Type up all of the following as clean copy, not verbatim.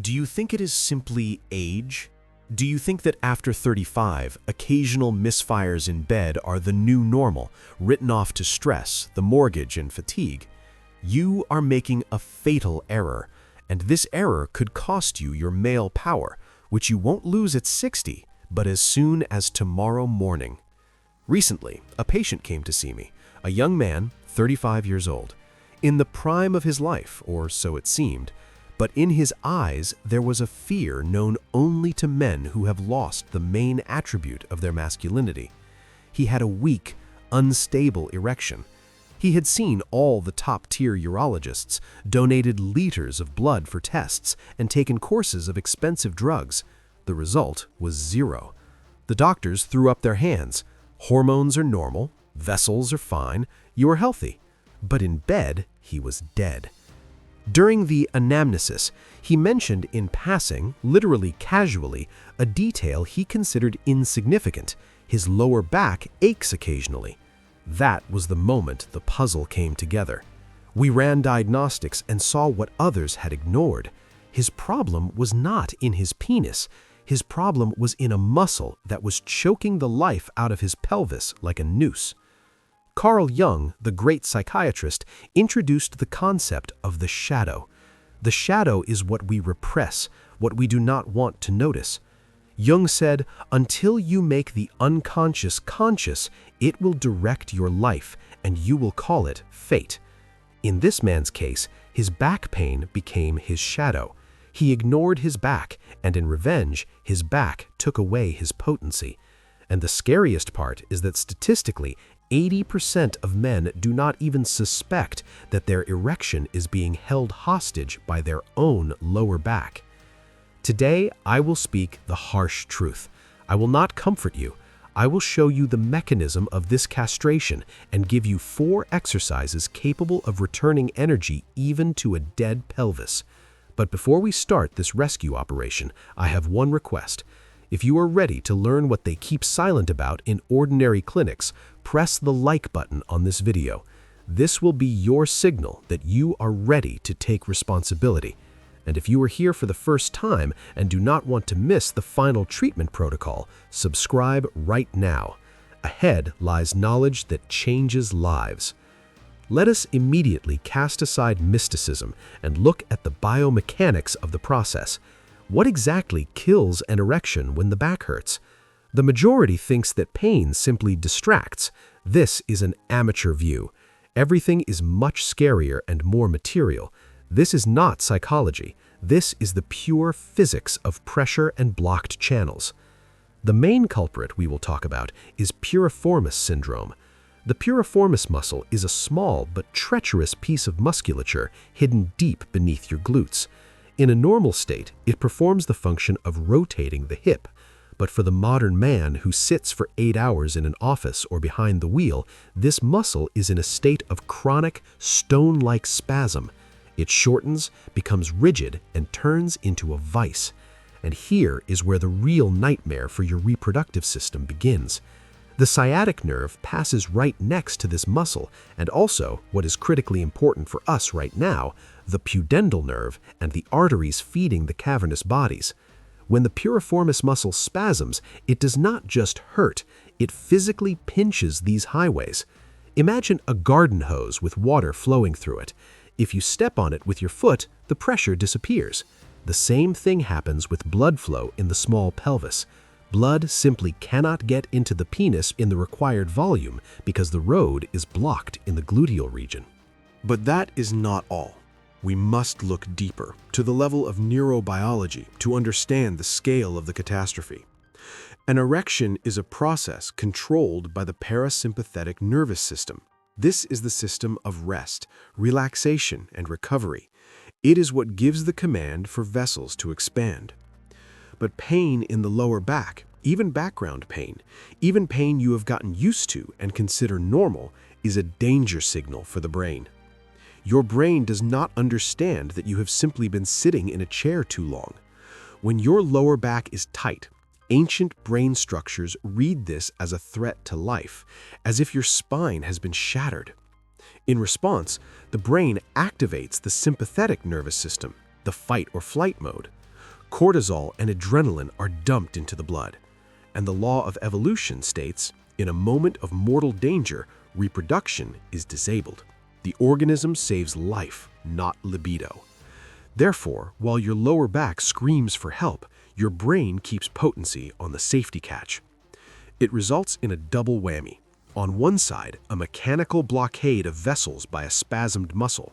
Do you think it is simply age? Do you think that after 35, occasional misfires in bed are the new normal, written off to stress, the mortgage, and fatigue? You are making a fatal error, and this error could cost you your male power, which you won't lose at 60, but as soon as tomorrow morning. Recently, a patient came to see me, a young man, 35 years old, in the prime of his life, or so it seemed, but in his eyes there was a fear known only to men who have lost the main attribute of their masculinity. He had a weak, unstable erection. He had seen all the top-tier urologists, donated liters of blood for tests, and taken courses of expensive drugs. The result was zero. The doctors threw up their hands. Hormones are normal, vessels are fine, you are healthy. But in bed, he was dead. During the anamnesis, he mentioned in passing, literally casually, a detail he considered insignificant. His lower back aches occasionally. That was the moment the puzzle came together. We ran diagnostics and saw what others had ignored. His problem was not in his penis. His problem was in a muscle that was choking the life out of his pelvis like a noose. Carl Jung, the great psychiatrist, introduced the concept of the shadow. The shadow is what we repress, what we do not want to notice. Jung said, until you make the unconscious conscious, it will direct your life, and you will call it fate. In this man's case, his back pain became his shadow. He ignored his back, and in revenge, his back took away his potency. And the scariest part is that statistically, 80% of men do not even suspect that their erection is being held hostage by their own lower back. Today, I will speak the harsh truth. I will not comfort you. I will show you the mechanism of this castration and give you 4 exercises capable of returning energy even to a dead pelvis. But before we start this rescue operation, I have one request. If you are ready to learn what they keep silent about in ordinary clinics, press the like button on this video. This will be your signal that you are ready to take responsibility. And if you are here for the first time and do not want to miss the final treatment protocol, subscribe right now. Ahead lies knowledge that changes lives. Let us immediately cast aside mysticism and look at the biomechanics of the process. What exactly kills an erection when the back hurts? The majority thinks that pain simply distracts. This is an amateur view. Everything is much scarier and more material. This is not psychology. This is the pure physics of pressure and blocked channels. The main culprit we will talk about is piriformis syndrome. The piriformis muscle is a small but treacherous piece of musculature hidden deep beneath your glutes. In a normal state, it performs the function of rotating the hip. But for the modern man who sits for 8 hours in an office or behind the wheel, this muscle is in a state of chronic, stone-like spasm. It shortens, becomes rigid, and turns into a vice. And here is where the real nightmare for your reproductive system begins. The sciatic nerve passes right next to this muscle, and also, what is critically important for us right now, the pudendal nerve and the arteries feeding the cavernous bodies. When the piriformis muscle spasms, it does not just hurt, it physically pinches these highways. Imagine a garden hose with water flowing through it. If you step on it with your foot, the pressure disappears. The same thing happens with blood flow in the small pelvis. Blood simply cannot get into the penis in the required volume because the road is blocked in the gluteal region. But that is not all. We must look deeper, to the level of neurobiology, to understand the scale of the catastrophe. An erection is a process controlled by the parasympathetic nervous system. This is the system of rest, relaxation, and recovery. It is what gives the command for vessels to expand. But pain in the lower back, even background pain, even pain you have gotten used to and consider normal, is a danger signal for the brain. Your brain does not understand that you have simply been sitting in a chair too long. When your lower back is tight, ancient brain structures read this as a threat to life, as if your spine has been shattered. In response, the brain activates the sympathetic nervous system, the fight or flight mode. Cortisol and adrenaline are dumped into the blood. And the law of evolution states, in a moment of mortal danger, reproduction is disabled. The organism saves life, not libido. Therefore, while your lower back screams for help, your brain keeps potency on the safety catch. It results in a double whammy. On one side, a mechanical blockade of vessels by a spasmed muscle.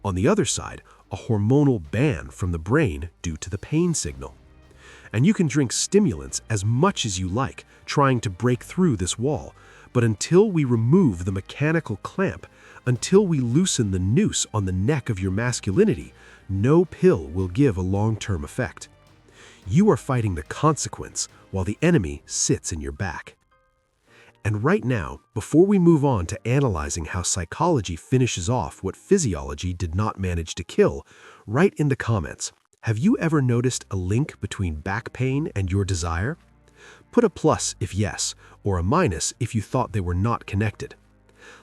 On the other side, a hormonal ban from the brain due to the pain signal. And you can drink stimulants as much as you like, trying to break through this wall, but until we remove the mechanical clamp, until we loosen the noose on the neck of your masculinity, no pill will give a long-term effect. You are fighting the consequence while the enemy sits in your back. And right now, before we move on to analyzing how psychology finishes off what physiology did not manage to kill, write in the comments, have you ever noticed a link between back pain and your desire? Put a plus if yes, or a minus if you thought they were not connected.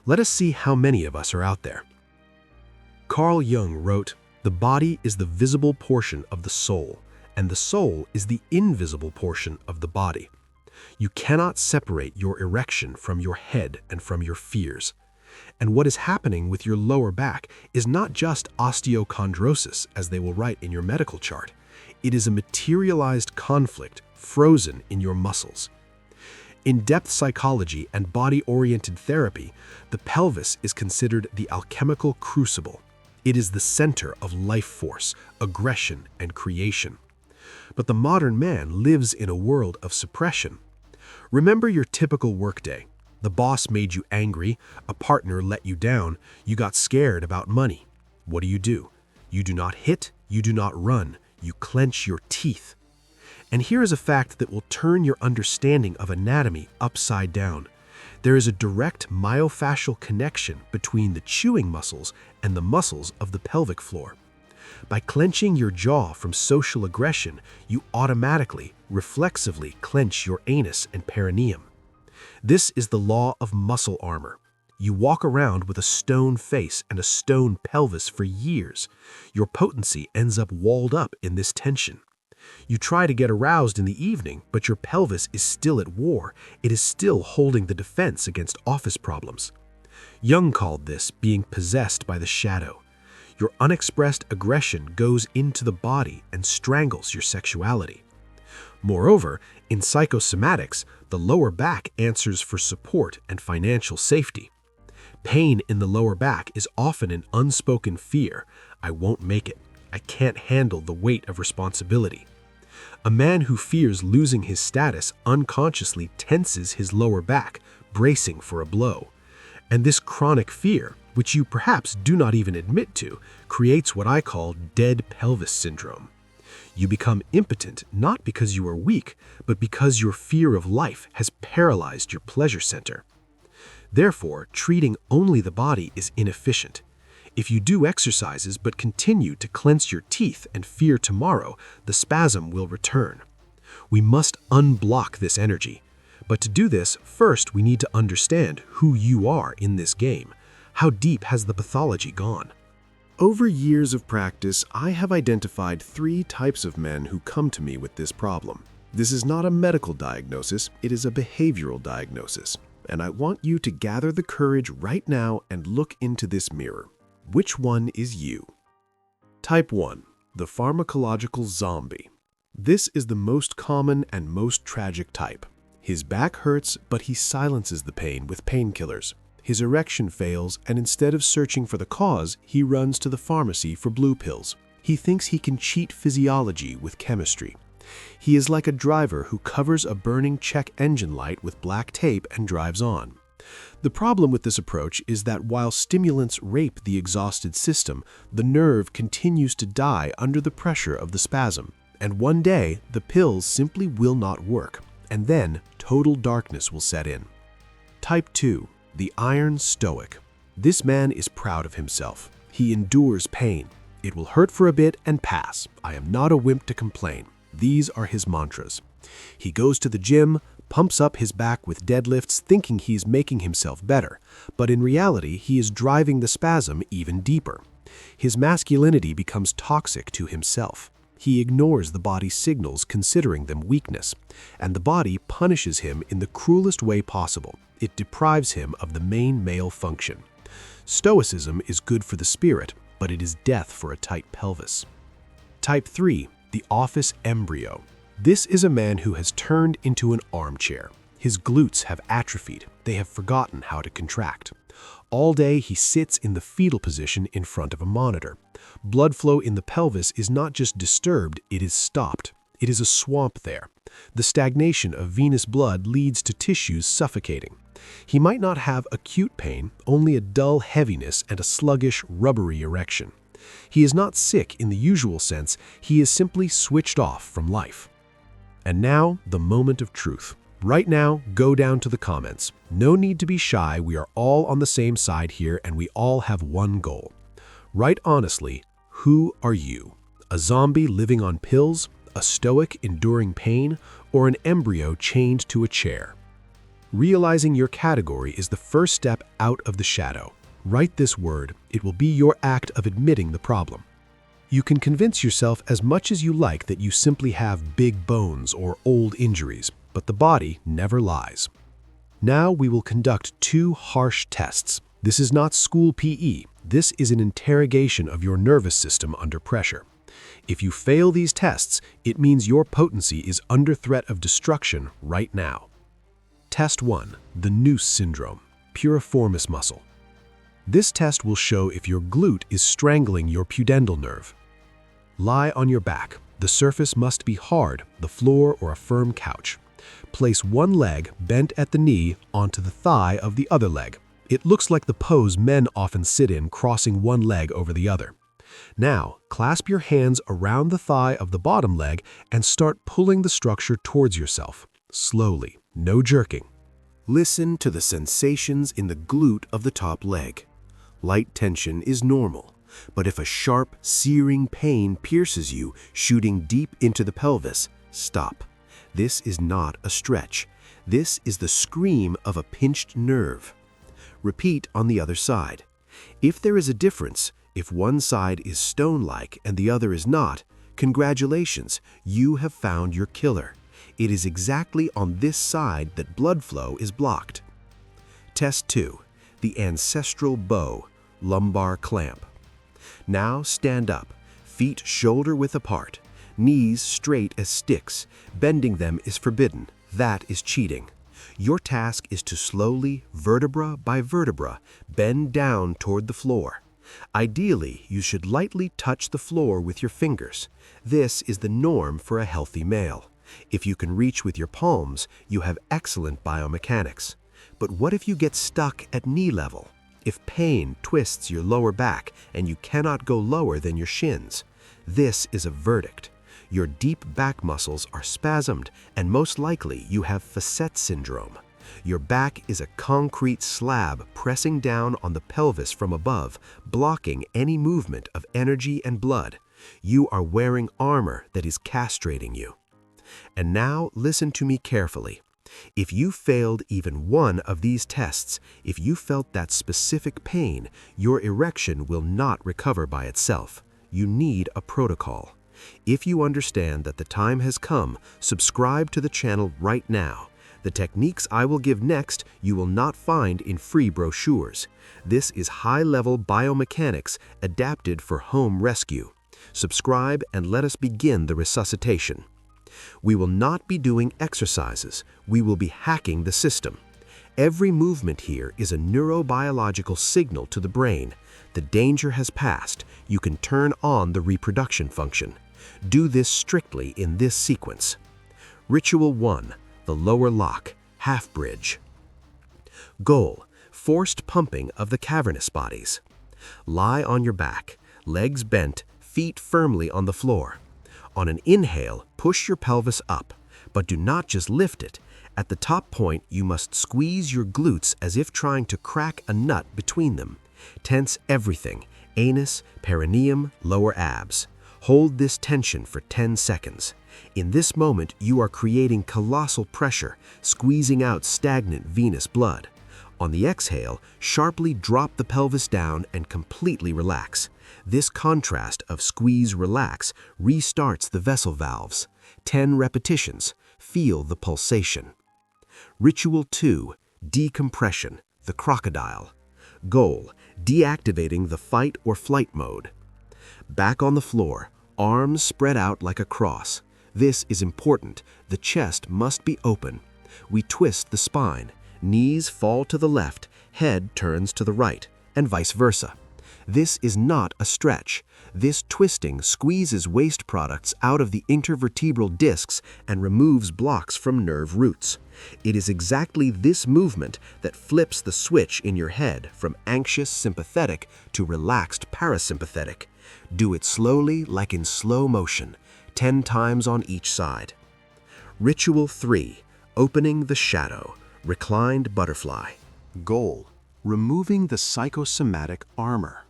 Let us see how many of us are out there. Carl Jung wrote, "The body is the visible portion of the soul, and the soul is the invisible portion of the body. You cannot separate your erection from your head and from your fears. And what is happening with your lower back is not just osteochondrosis, as they will write in your medical chart. It is a materialized conflict frozen in your muscles. In depth psychology and body-oriented therapy, the pelvis is considered the alchemical crucible. It is the center of life force, aggression, and creation. But the modern man lives in a world of suppression. Remember your typical workday. The boss made you angry, a partner let you down, you got scared about money. What do? You do not hit, you do not run, you clench your teeth. And here is a fact that will turn your understanding of anatomy upside down. There is a direct myofascial connection between the chewing muscles and the muscles of the pelvic floor. By clenching your jaw from social aggression, you automatically, reflexively clench your anus and perineum. This is the law of muscle armor. You walk around with a stone face and a stone pelvis for years. Your potency ends up walled up in this tension. You try to get aroused in the evening, but your pelvis is still at war. It is still holding the defense against office problems. Jung called this being possessed by the shadow. Your unexpressed aggression goes into the body and strangles your sexuality. Moreover, in Psychosomatics, the lower back answers for support and financial safety. Pain in the lower back is often an unspoken fear. I won't make it. I can't handle the weight of responsibility. A man who fears losing his status unconsciously tenses his lower back, bracing for a blow. And this chronic fear, which you perhaps do not even admit to, creates what I call dead pelvis syndrome. You become impotent not because you are weak, but because your fear of life has paralyzed your pleasure center. Therefore, treating only the body is inefficient. If you do exercises but continue to clench your teeth and fear tomorrow, the spasm will return. We must unblock this energy. But to do this, first we need to understand who you are in this game. How deep has the pathology gone? Over years of practice, I have identified 3 types of men who come to me with this problem. This is not a medical diagnosis, it is a behavioral diagnosis. And I want you to gather the courage right now and look into this mirror. Which one is you? Type 1. The pharmacological zombie. This is the most common and most tragic type. His back hurts, but he silences the pain with painkillers. His erection fails, and instead of searching for the cause, he runs to the pharmacy for blue pills. He thinks he can cheat physiology with chemistry. He is like a driver who covers a burning check engine light with black tape and drives on. The problem with this approach is that while stimulants rape the exhausted system, the nerve continues to die under the pressure of the spasm. And one day, the pills simply will not work, and then total darkness will set in. Type 2. The Iron Stoic. This man is proud of himself. He endures pain. It will hurt for a bit and pass. I am not a wimp to complain. These are his mantras. He goes to the gym, pumps up his back with deadlifts thinking he's making himself better, but in reality he is driving the spasm even deeper. His masculinity becomes toxic to himself. He ignores the body's signals, considering them weakness, and the body punishes him in the cruelest way possible. It deprives him of the main male function. Stoicism is good for the spirit, but it is death for a tight pelvis. Type 3. The office embryo. This is a man who has turned into an armchair. His glutes have atrophied. They have forgotten how to contract. All day he sits in the fetal position in front of a monitor. Blood flow in the pelvis is not just disturbed, it is stopped. It is a swamp there. The stagnation of venous blood leads to tissues suffocating. He might not have acute pain, only a dull heaviness and a sluggish, rubbery erection. He is not sick in the usual sense, he is simply switched off from life. And now, the moment of truth. Right now, go down to the comments. No need to be shy, we are all on the same side here and we all have one goal. Write honestly, who are you? A zombie living on pills, a stoic enduring pain, or an embryo chained to a chair? Realizing your category is the first step out of the shadow. Write this word, it will be your act of admitting the problem. You can convince yourself as much as you like that you simply have big bones or old injuries, but the body never lies. Now we will conduct 2 harsh tests. This is not school PE. This is an interrogation of your nervous system under pressure. If you fail these tests, it means your potency is under threat of destruction right now. Test 1. The noose syndrome, piriformis muscle. This test will show if your glute is strangling your pudendal nerve. Lie on your back. The surface must be hard, the floor or a firm couch. Place one leg, bent at the knee, onto the thigh of the other leg. It looks like the pose men often sit in, crossing one leg over the other. Now, clasp your hands around the thigh of the bottom leg and start pulling the structure towards yourself. Slowly, no jerking. Listen to the sensations in the glute of the top leg. Light tension is normal, but if a sharp, searing pain pierces you, shooting deep into the pelvis, stop. This is not a stretch. This is the scream of a pinched nerve. Repeat on the other side. If there is a difference, if one side is stone-like and the other is not, congratulations, you have found your killer. It is exactly on this side that blood flow is blocked. Test 2. The ancestral bow, lumbar clamp. Now stand up, feet shoulder-width apart, knees straight as sticks. Bending them is forbidden. That is cheating. Your task is to slowly, vertebra by vertebra, bend down toward the floor. Ideally, you should lightly touch the floor with your fingers. This is the norm for a healthy male. If you can reach with your palms, you have excellent biomechanics. But what if you get stuck at knee level? If pain twists your lower back and you cannot go lower than your shins? This is a verdict. Your deep back muscles are spasmed, and most likely you have facet syndrome. Your back is a concrete slab pressing down on the pelvis from above, blocking any movement of energy and blood. You are wearing armor that is castrating you. And now listen to me carefully. If you failed even one of these tests, if you felt that specific pain, your erection will not recover by itself. You need a protocol. If you understand that the time has come, subscribe to the channel right now. The techniques I will give next you will not find in free brochures. This is high-level biomechanics adapted for home rescue. Subscribe and let us begin the resuscitation. We will not be doing exercises. We will be hacking the system. Every movement here is a neurobiological signal to the brain. The danger has passed. You can turn on the reproduction function. Do this strictly in this sequence. Ritual 1. The lower lock, half bridge. Goal: forced pumping of the cavernous bodies. Lie on your back, legs bent, feet firmly on the floor. On an inhale, push your pelvis up, but do not just lift it. At the top point, you must squeeze your glutes as if trying to crack a nut between them. Tense everything: anus, perineum, lower abs. Hold this tension for 10 seconds. In this moment, you are creating colossal pressure, squeezing out stagnant venous blood. On the exhale, sharply drop the pelvis down and completely relax. This contrast of squeeze-relax restarts the vessel valves. 10 repetitions. Feel the pulsation. Ritual 2. Decompression, the crocodile. Goal: deactivating the fight or flight mode. Back on the floor, arms spread out like a cross. This is important. The chest must be open. We twist the spine. Knees fall to the left, head turns to the right, and vice versa. This is not a stretch. This twisting squeezes waste products out of the intervertebral discs and removes blocks from nerve roots. It is exactly this movement that flips the switch in your head from anxious sympathetic to relaxed parasympathetic. Do it slowly, like in slow motion, 10 times on each side. Ritual 3. Opening the shadow, reclined butterfly. Goal: removing the psychosomatic armor.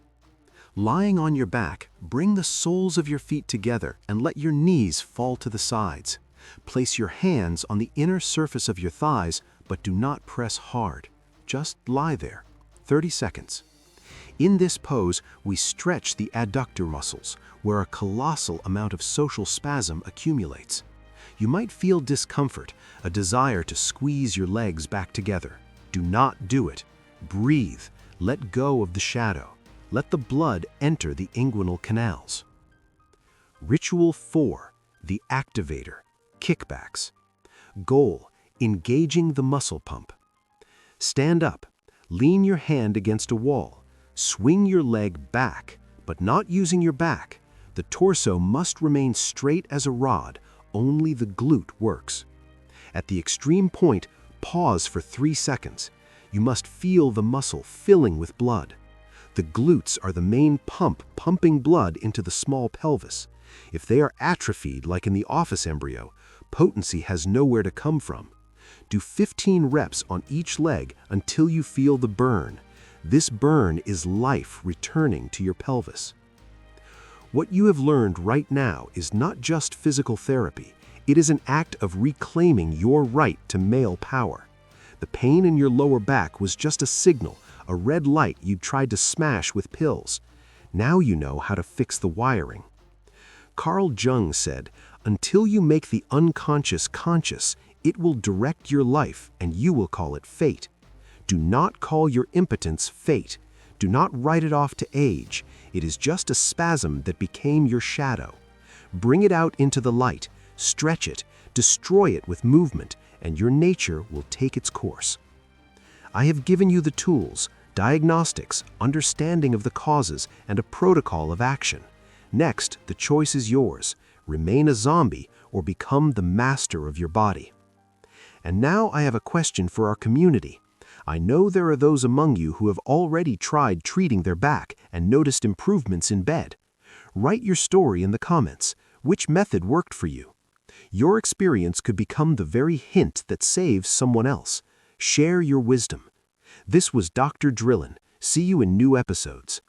Lying on your back, bring the soles of your feet together and let your knees fall to the sides. Place your hands on the inner surface of your thighs, but do not press hard. Just lie there. 30 seconds. In this pose, we stretch the adductor muscles, where a colossal amount of social spasm accumulates. You might feel discomfort, a desire to squeeze your legs back together. Do not do it. Breathe. Let go of the shadow. Let the blood enter the inguinal canals. Ritual 4. The activator, kickbacks. Goal: engaging the muscle pump. Stand up. Lean your hand against a wall. Swing your leg back, but not using your back. The torso must remain straight as a rod. Only the glute works. At the extreme point, pause for 3 seconds. You must feel the muscle filling with blood. The glutes are the main pump pumping blood into the small pelvis. If they are atrophied, like in the office embryo, potency has nowhere to come from. Do 15 reps on each leg until you feel the burn. This burn is life returning to your pelvis. What you have learned right now is not just physical therapy. It is an act of reclaiming your right to male power. The pain in your lower back was just a signal, a red light you'd tried to smash with pills. Now you know how to fix the wiring. Carl Jung said, "Until you make the unconscious conscious, it will direct your life and you will call it fate." Do not call your impotence fate. Do not write it off to age. It is just a spasm that became your shadow. Bring it out into the light, stretch it, destroy it with movement, and your nature will take its course. I have given you the tools, diagnostics, understanding of the causes, and a protocol of action. Next, the choice is yours. Remain a zombie or become the master of your body. And now I have a question for our community. I know there are those among you who have already tried treating their back and noticed improvements in bed. Write your story in the comments. Which method worked for you? Your experience could become the very hint that saves someone else. Share your wisdom. This was Dr. Drillin. See you in new episodes.